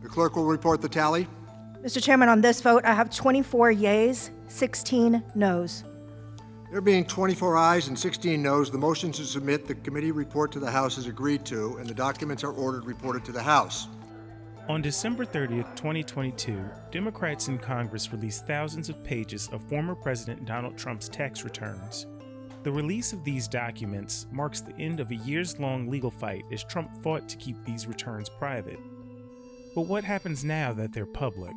The clerk will report the tally. Mr. Chairman, on this vote, I have 24 yeas, 16 noes. There being 24 ayes and 16 noes, the motion to submit the committee report to the House is agreed to, and the documents are ordered reported to the House. On December 30th, 2022, Democrats in Congress released thousands of pages of former President Donald Trump's tax returns. The release of these documents marks the end of a years-long legal fight as Trump fought to keep these returns private. But what happens now that they're public?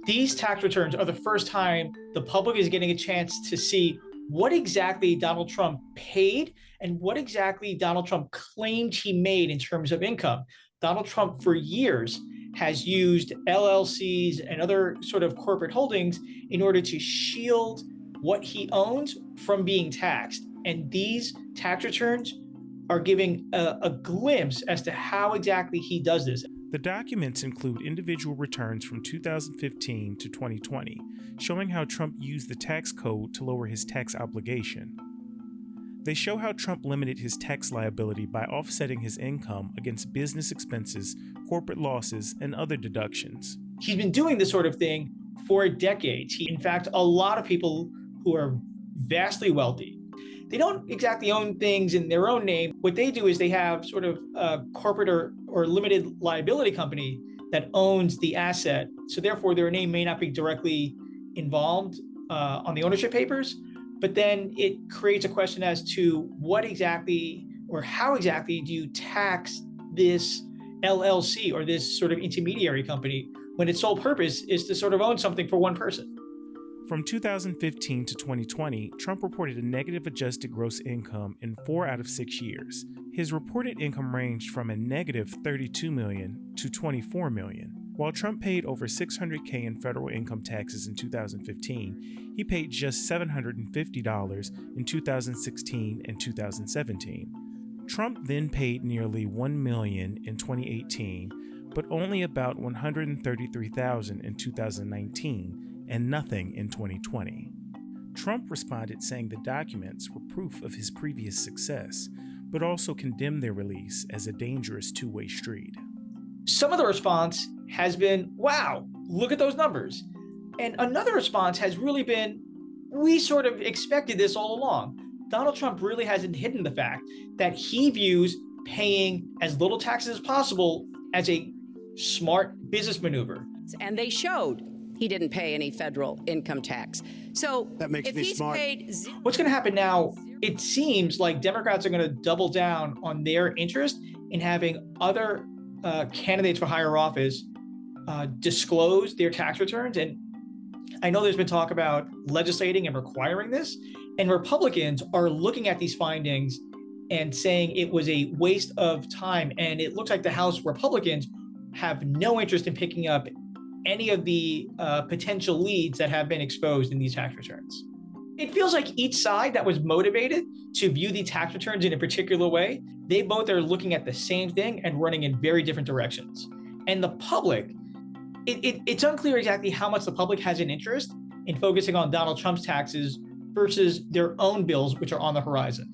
These tax returns are the first time the public is getting a chance to see what exactly Donald Trump paid and what exactly Donald Trump claimed he made in terms of income. Donald Trump, for years, has used LLCs and other sort of corporate holdings in order to shield what he owns from being taxed. And these tax returns are giving a glimpse as to how exactly he does this. The documents include individual returns from 2015 to 2020, showing how Trump used the tax code to lower his tax obligation. They show how Trump limited his tax liability by offsetting his income against business expenses, corporate losses, and other deductions. He's been doing this sort of thing for decades. In fact, a lot of people who are vastly wealthy, they don't exactly own things in their own name. What they do is they have sort of a corporate or limited liability company that owns the asset. So therefore, their name may not be directly involved on the ownership papers. But then it creates a question as to what exactly or how exactly do you tax this LLC or this sort of intermediary company when its sole purpose is to sort of own something for one person. From 2015 to 2020, Trump reported a negative adjusted gross income in 4 out of 6 years. His reported income ranged from a negative $32 million to $24 million. While Trump paid over $600K in federal income taxes in 2015, he paid just $750 in 2016 and 2017. Trump then paid nearly $1 million in 2018, but only about $133,000 in 2019, and nothing in 2020. Trump responded saying the documents were proof of his previous success, but also condemned their release as a dangerous two-way street. Some of the response has been, wow, look at those numbers. And another response has really been, we sort of expected this all along. Donald Trump really hasn't hidden the fact that he views paying as little taxes as possible as a smart business maneuver. And they showed he didn't pay any federal income tax. So that makes me smart. What's going to happen now, it seems like Democrats are going to double down on their interest in having other candidates for higher office disclose their tax returns. And I know there's been talk about legislating and requiring this, and Republicans are looking at these findings and saying it was a waste of time. And it looks like the House Republicans have no interest in picking up any of the potential leads that have been exposed in these tax returns. It feels like each side that was motivated to view the tax returns in a particular way, they both are looking at the same thing and running in very different directions. And the public, it's unclear exactly how much the public has an interest in focusing on Donald Trump's taxes versus their own bills, which are on the horizon.